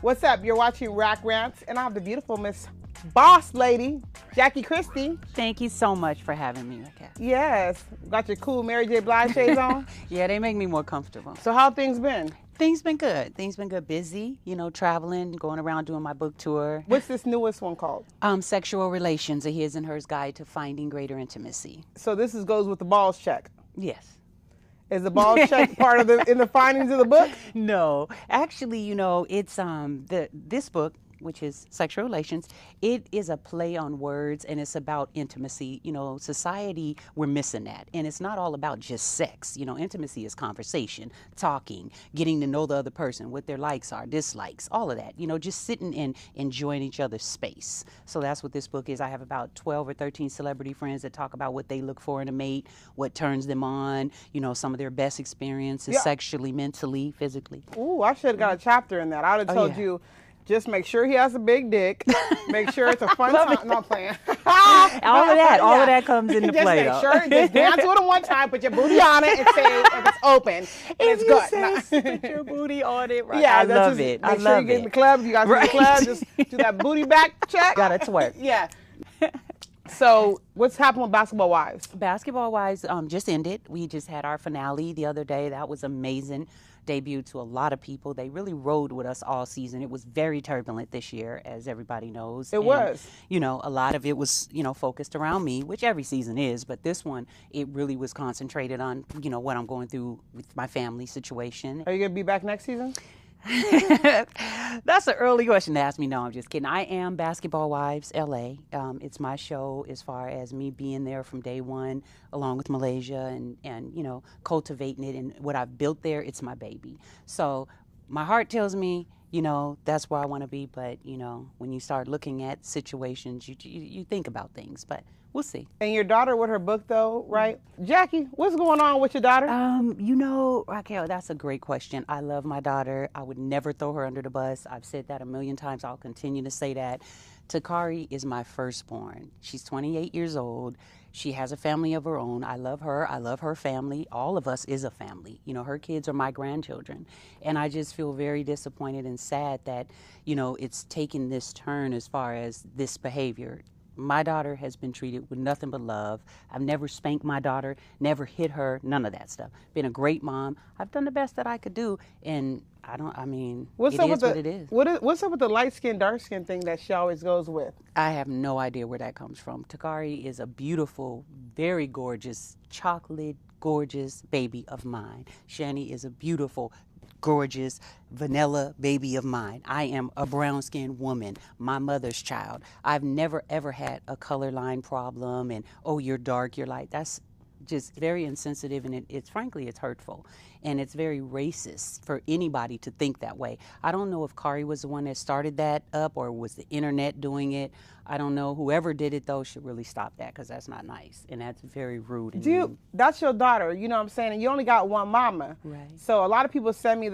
What's up? You're watching Raq Rants, and I have the beautiful Miss Boss Lady, Jackie Christie. Thank you so much for having me, Raquel. Yes. Got your cool Mary J. Blige shades on? Yeah, they make me more comfortable. So how things been? Things been good. Things been good. Busy, traveling, going around doing my book tour. What's this newest one called? Sexual Relations, a His and Hers Guide to Finding Greater Intimacy. So this goes with the balls check. Yes. Is the balls check part of in the findings of the book? No. Actually, it's this book, which is Sexual Relations, it is a play on words, and it's about intimacy. Society, we're missing that. And it's not all about just sex. Intimacy is conversation, talking, getting to know the other person, what their likes are, dislikes, all of that. Just sitting and enjoying each other's space. So that's what this book is. I have about 12 or 13 celebrity friends that talk about what they look for in a mate, what turns them on, some of their best experiences, sexually, mentally, physically. Ooh, I should have got a chapter in that. I would have told you, just make sure he has a big dick. Make sure it's a fun time. Not playing. all of that comes into play. Just make sure, just dance with him one time, put your booty on it, and say if it's open, and it's good. Put your booty on it, right? Yeah, I love it. Make sure you get in the club. You guys in the club, just do that booty back check. Gotta twerk. Yeah. So what's happened with Basketball Wives? Basketball Wives just ended. We just had our finale the other day. That was amazing. Debuted to a lot of people. They really rode with us all season. It was very turbulent this year, as everybody knows. It was. A lot of it was, focused around me, which every season is, but this one, it really was concentrated on, what I'm going through with my family situation. Are you going to be back next season? That's an early question to ask me. No, I'm just kidding. I am Basketball Wives LA. It's my show as far as me being there from day one, along with Malaysia and cultivating it. And what I've built there, it's my baby. So my heart tells me, that's where I want to be. But, when you start looking at situations, you think about things. But we'll see. And your daughter with her book, though, right? Jackie, what's going on with your daughter? Raquel, that's a great question. I love my daughter. I would never throw her under the bus. I've said that a million times. I'll continue to say that. Takari is my firstborn. She's 28 years old. She has a family of her own. I love her. I love her family. All of us is a family. Her kids are my grandchildren. And I just feel very disappointed and sad that, it's taken this turn as far as this behavior. My daughter has been treated with nothing but love. I've never spanked my daughter, never hit her, none of that stuff. Been a great mom. I've done the best that I could do, and what's it up is with what it is. What's up with the light skin, dark skin thing that she always goes with? I have no idea where that comes from. Takari is a beautiful, very gorgeous, chocolate, gorgeous baby of mine. Shani is a beautiful, gorgeous vanilla baby of mine. I am a brown-skinned woman, my mother's child. I've never ever had a color line problem and you're dark, you're light. That's just very insensitive, and it's frankly hurtful, and it's very racist for anybody to think that way. I don't know if Kari was the one that started that up or was the internet doing it. I don't know. Whoever did it, though, should really stop that, because that's not nice, and that's very rude. That's your daughter, you know what I'm saying? And you only got one mama. Right. So a lot of people send me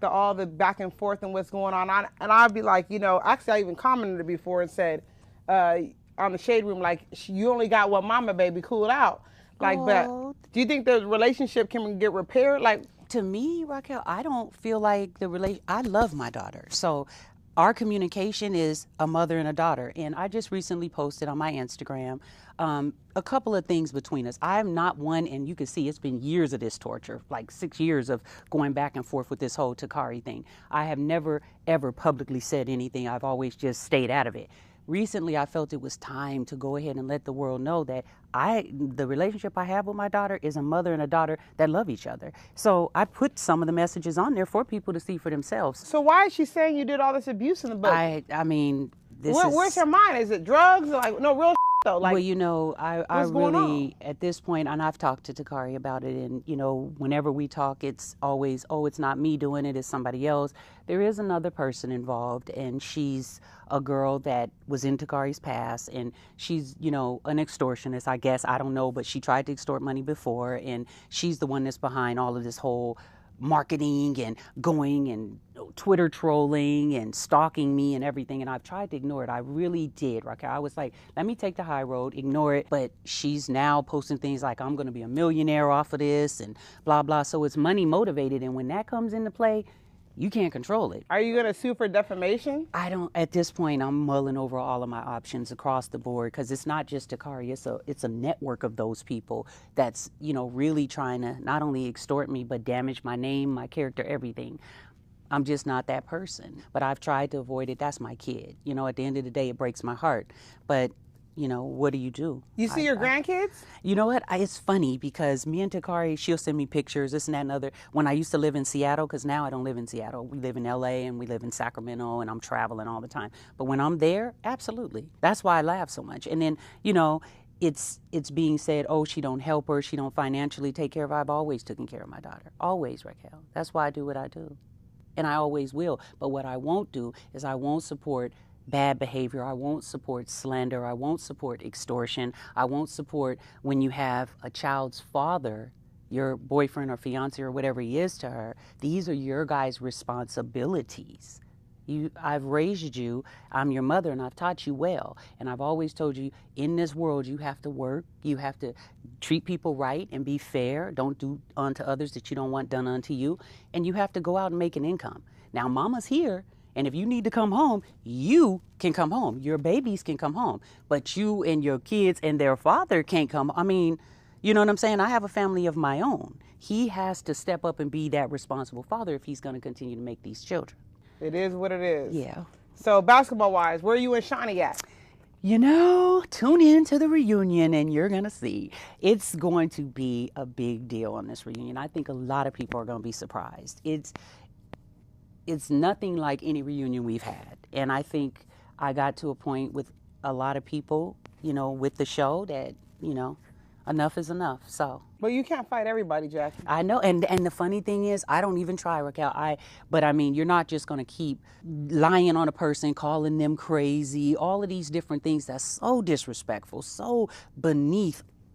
all the back and forth and what's going on. And I'd be like, actually I even commented before and said on the Shade Room, like, you only got one mama, baby, cool out. But do you think the relationship can get repaired? To me, Raquel, I don't feel like I love my daughter. So our communication is a mother and a daughter. And I just recently posted on my Instagram a couple of things between us. I'm not one, and you can see it's been years of this torture, like 6 years of going back and forth with this whole Takari thing. I have never, ever publicly said anything. I've always just stayed out of it. Recently, I felt it was time to go ahead and let the world know that the relationship I have with my daughter is a mother and a daughter that love each other. So I put some of the messages on there for people to see for themselves. So why is she saying you did all this abuse in the book? Where's her mind? Is it drugs? No, real though. I really, at this point, and I've talked to Takari about it, and, whenever we talk, it's always, it's not me doing it, it's somebody else. There is another person involved, and she's a girl that was in Takari's past, and she's, an extortionist, I guess. I don't know, but she tried to extort money before, and she's the one that's behind all of this whole marketing and going and Twitter trolling and stalking me and everything, and I've tried to ignore it. I really did, Raquel. I was like, let me take the high road, ignore it. But she's now posting things like, I'm going to be a millionaire off of this and blah, blah. So it's money motivated, and when that comes into play, You can't control it. Are you going to sue for defamation? I don't, at this point, I'm mulling over all of my options across the board, because it's not just Takari, it's a network of those people that's, you know, really trying to not only extort me, but damage my name, my character, everything. I'm just not that person, but I've tried to avoid it. That's my kid. You know, at the end of the day, it breaks my heart, but you know, what do? You see your grandkids? You know what? It's funny because me and Takari, she'll send me pictures, this and that and other. When I used to live in Seattle, because now I don't live in Seattle. We live in LA and we live in Sacramento, and I'm traveling all the time. But when I'm there, absolutely. That's why I laugh so much. And then, you know, it's being said, oh, she don't help her, she don't financially take care of her. I've always taken care of my daughter. Always, Raquel. That's why I do what I do. And I always will. But what I won't do is I won't support bad behavior. I won't support slander. I won't support extortion. I won't support when you have a child's father, your boyfriend or fiance or whatever he is to her. These are your guys' responsibilities. I've raised you. I'm your mother, and I've taught you well. And I've always told you, in this world, you have to work. You have to treat people right and be fair. Don't do unto others that you don't want done unto you. And you have to go out and make an income. Now, mama's here. And if you need to come home, you can come home. Your babies can come home. But you and your kids and their father can't come. I mean, you know what I'm saying? I have a family of my own. He has to step up and be that responsible father if he's going to continue to make these children. It is what it is. Yeah. So basketball-wise, where are you and Shawnee at? You know, tune in to the reunion and you're going to see. It's going to be a big deal on this reunion. I think a lot of people are going to be surprised. It's nothing like any reunion we've had. And I think I got to a point with a lot of people, you know, with the show that, you know, enough is enough. So. But you can't fight everybody, Jackie. I know. And the funny thing is, I don't even try, Raquel. But I mean, you're not just going to keep lying on a person, calling them crazy, all of these different things that's so disrespectful, so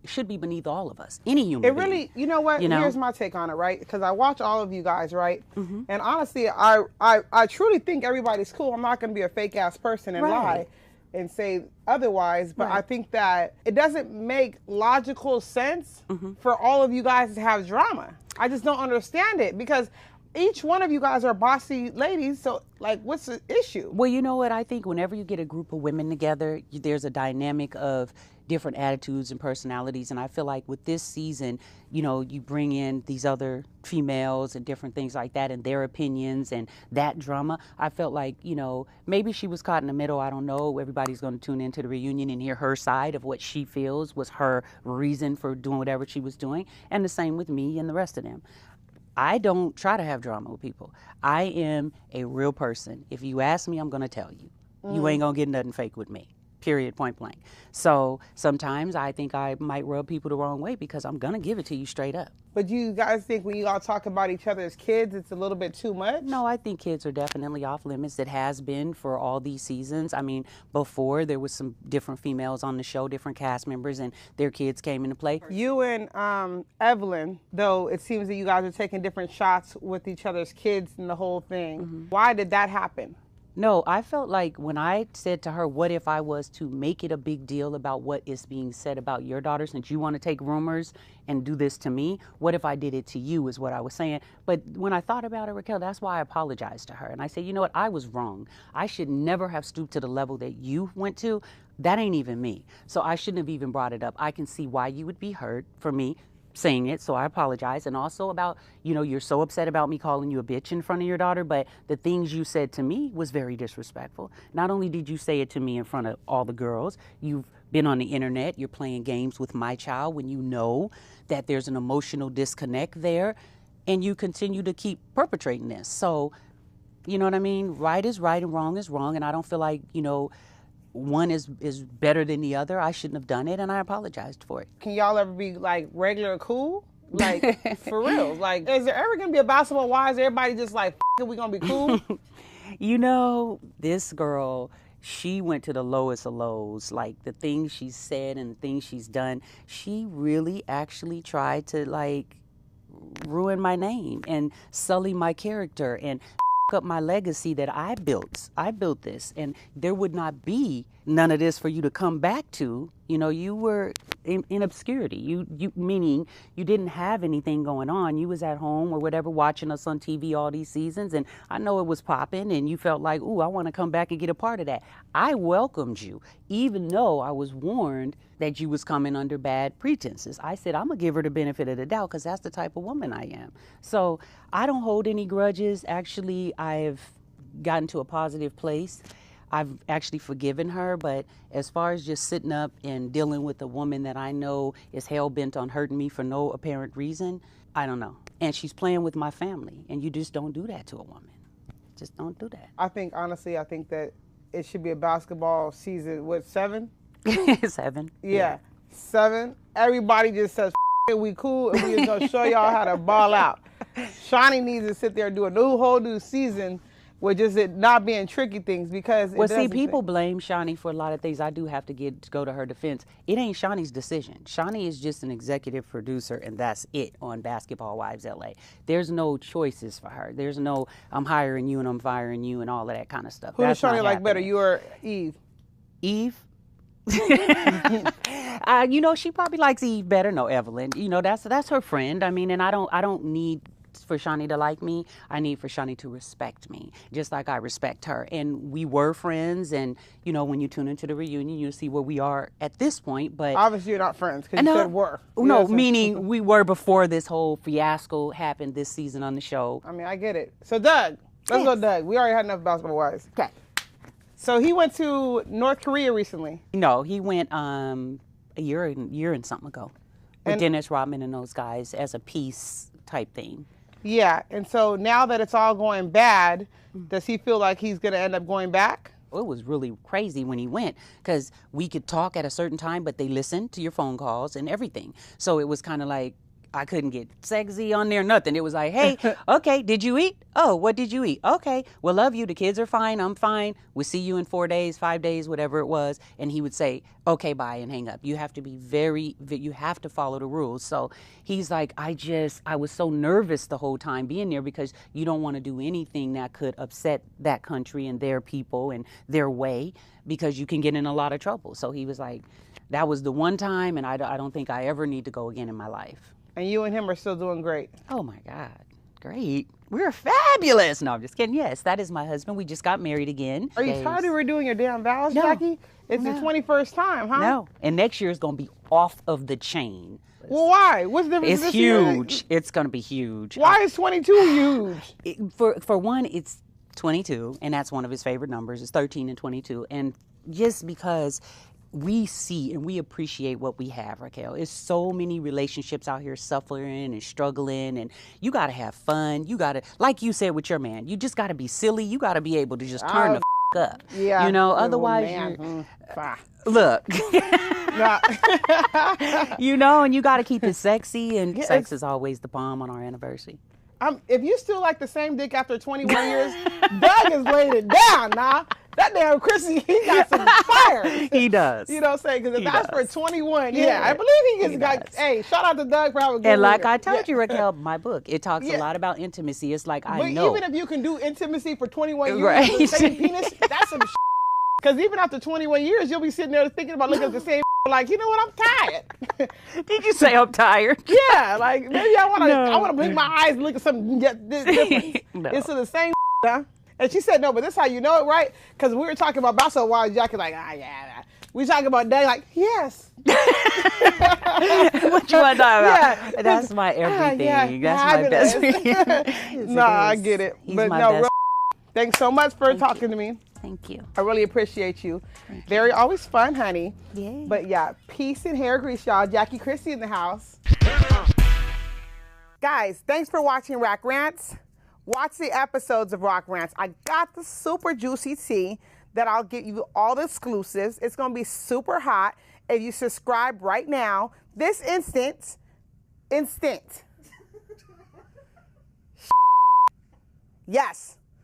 should be beneath all of us, any human being. Really, you know what? Here's my take on it, right? Because I watch all of you guys, right? Mm-hmm. And honestly, I truly think everybody's cool. I'm not going to be a fake ass person and lie and say otherwise, but I think that it doesn't make logical sense for all of you guys to have drama. I just don't understand it, because each one of you guys are bossy ladies, so like, what's the issue? Well, you know what? I think whenever you get a group of women together, there's a dynamic of different attitudes and personalities, and I feel like with this season, you know, you bring in these other females and different things like that and their opinions and that drama. I felt like, you know, maybe she was caught in the middle. I don't know. Everybody's going to tune into the reunion and hear her side of what she feels was her reason for doing whatever she was doing, and the same with me and the rest of them. I don't try to have drama with people. I am a real person. If you ask me, I'm going to tell you. You ain't going to get nothing fake with me. Period, point blank. So sometimes I think I might rub people the wrong way because I'm going to give it to you straight up. But do you guys think when you all talk about each other as kids, it's a little bit too much? No, I think kids are definitely off limits. It has been for all these seasons. I mean, before there was some different females on the show, different cast members, and their kids came into play. You and Evelyn, though, it seems that you guys are taking different shots with each other's kids and the whole thing. Mm-hmm. Why did that happen? No, I felt like when I said to her, what if I was to make it a big deal about what is being said about your daughter, since you want to take rumors and do this to me, what if I did it to you, is what I was saying. But when I thought about it, Raquel, that's why I apologized to her. And I said, you know what, I was wrong. I should never have stooped to the level that you went to. That ain't even me. So I shouldn't have even brought it up. I can see why you would be hurt for me saying it, so I apologize. And also about, you know, you're so upset about me calling you a bitch in front of your daughter, but the things you said to me was very disrespectful. Not only did you say it to me in front of all the girls, you've been on the internet, you're playing games with my child when you know that there's an emotional disconnect there, and you continue to keep perpetrating this. So, you know what I mean? Right is right and wrong is wrong, and I don't feel like, you know, one is better than the other. I shouldn't have done it, and I apologized for it. Can y'all ever be like regular cool? Like, for real? Like, is there ever gonna be a basketball wives? Everybody just like, f*** we gonna be cool? You know, this girl, she went to the lowest of lows. Like, the things she said and the things she's done, she really actually tried to, like, ruin my name and sully my character and up my legacy that I built. I built this, and there would not be none of this for you to come back to You know, you were in obscurity. You meaning you didn't have anything going on. You was at home or whatever, watching us on TV all these seasons, and I know it was popping, and you felt like, ooh, I want to come back and get a part of that. I welcomed you, even though I was warned that you was coming under bad pretenses. I said, I'm gonna give her the benefit of the doubt because that's the type of woman I am. So I don't hold any grudges. Actually, I've gotten to a positive place. I've actually forgiven her, but as far as just sitting up and dealing with a woman that I know is hell-bent on hurting me for no apparent reason, I don't know. And she's playing with my family, and you just don't do that to a woman. Just don't do that. I think, honestly, I think that it should be a basketball season, what, 7? 7. Yeah, 7. Everybody just says, we cool, and we just gonna show y'all how to ball out. Shani needs to sit there and do a whole new season with just it not being tricky things because well, see, people blame Shani for a lot of things. I do have to go to her defense. It ain't Shani's decision. Shani is just an executive producer, and that's it on Basketball Wives LA. There's no choices for her. There's no I'm hiring you and I'm firing you and all of that kind of stuff. Who does Shani like better, you or Eve? Eve? You know, she probably likes Eve better. No, Evelyn. You know, that's her friend. I mean, and I don't need for Shani to like me. I need for Shani to respect me, just like I respect her. And we were friends, and you know, when you tune into the reunion, you'll see where we are at this point. But obviously you're not friends because you said were. No, meaning we were before this whole fiasco happened this season on the show. I mean, I get it. So Doug, let's go Doug. We already had enough Basketball Wives. Okay. So he went to North Korea recently. No, he went a year and something ago with Dennis Rodman and those guys as a peace type thing. Yeah, and so now that it's all going bad, does he feel like he's going to end up going back? It was really crazy when he went because we could talk at a certain time, but they listened to your phone calls and everything. So it was kind of like I couldn't get sexy on there, nothing. It was like, hey, okay, did you eat? Oh, what did you eat? Okay, well, love you. The kids are fine. I'm fine. We'll see you in 4 days, 5 days, whatever it was. And he would say, okay, bye, and hang up. You have to be you have to follow the rules. So he's like, I was so nervous the whole time being there because you don't want to do anything that could upset that country and their people and their way because you can get in a lot of trouble. So he was like, that was the one time, and I don't think I ever need to go again in my life. And you and him are still doing great. Oh, my God. Great. We're fabulous. No, I'm just kidding. Yes, that is my husband. We just got married again. Are you tired of redoing your damn vows, No. Jackie? It's the 21st time, huh? No. And next year is going to be off of the chain. Well, why? What's the difference It's this year? huge. It's going to be huge. Why is 22 huge? For one, it's 22, and that's one of his favorite numbers. It's 13 and 22. And just because we see and we appreciate what we have, Raquel. There's so many relationships out here suffering and struggling, and you got to have fun. You got to, like you said with your man, you just got to be silly. You got to be able to just turn the up. Yeah. You know, otherwise look. You know, and you got to keep it sexy, and sex is always the bomb on our anniversary. If you still like the same dick after 21 years, Doug has laid it down, nah. That damn Chrissy, he got some fire. He does. You know what I'm saying? Because if that's for 21, I believe he got, hey, shout out to Doug for having a good And like reader. I told you, Raquel, my book, it talks a lot about intimacy. It's like, I know. But even if you can do intimacy for 21 years Right. with the same penis, that's some Because even after 21 years, you'll be sitting there thinking about looking at the same like, you know what, I'm tired. Did you say I'm tired? Yeah, like maybe I want to blink my eyes and look at something different. No. It's the same, huh? And she said, no, but this is how you know it, right? Because we were talking about basketball wives, Jackie like, yeah. We talking about Doug, like, yes. What you want to talk about? Yeah. That's my everything. That's my best friend. No, I get it. He's but my no, best. Thanks so much for talking to me. Thank you. I really appreciate you. Very always fun, honey. Yeah. But yeah, peace and hair grease, y'all. Jackie Christie in the house. Guys, thanks for watching Raq Rants. Watch the episodes of Raq Rants. I got the super juicy tea that I'll give you all the exclusives. It's going to be super hot. If you subscribe right now, this instant. Yes.